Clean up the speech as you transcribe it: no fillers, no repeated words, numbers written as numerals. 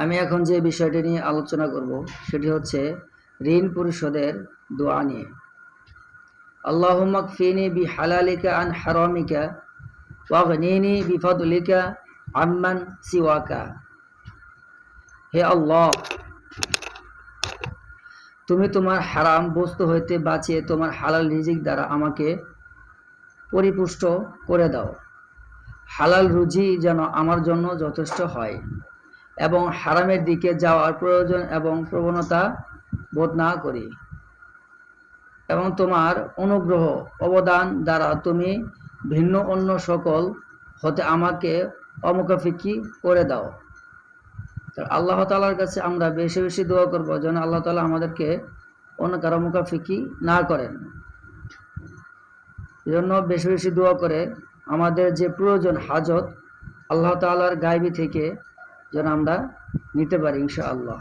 আমি এখন যে বিষয়টি নিয়ে আলোচনা করব সেটি হচ্ছে ঋণ পরিশোধের দোয়া নিয়ে। আল্লাহুম্মা কফিনি বিহালালিকা আন হারামিকা ওয়াগনিনি বিফাদলিকা আম্মান সিওয়াকা। হে আল্লাহ, তুমি তোমার হারাম বস্তু হইতে বাঁচিয়ে তোমার হালাল রিজিক দ্বারা আমাকে পরিপুষ্ট করে দাও। হালাল রুজি যেন আমার জন্য যথেষ্ট হয় এবং হারামের দিকে যাওয়ার প্রয়োজন এবং প্রবণতা বোধ না করি, এবং তোমার অনুগ্রহ অবদান দ্বারা তুমি ভিন্ন অন্য সকল হতে আমাকে অমুখাফিকি করে দাও। আল্লাহ তাআলার কাছে আমরা বেশি বেশি দোয়া করব যেন আল্লাহ তাআলা আমাদেরকে অন্য কারো মুখাফিকি না করেন। এজন্য বেশি বেশি দোয়া করে আমাদের যে প্রয়োজন হাজত আল্লাহ তাআলার গায়বী থেকে যেন আমরা নিতে পারি ইনশাআল্লাহ।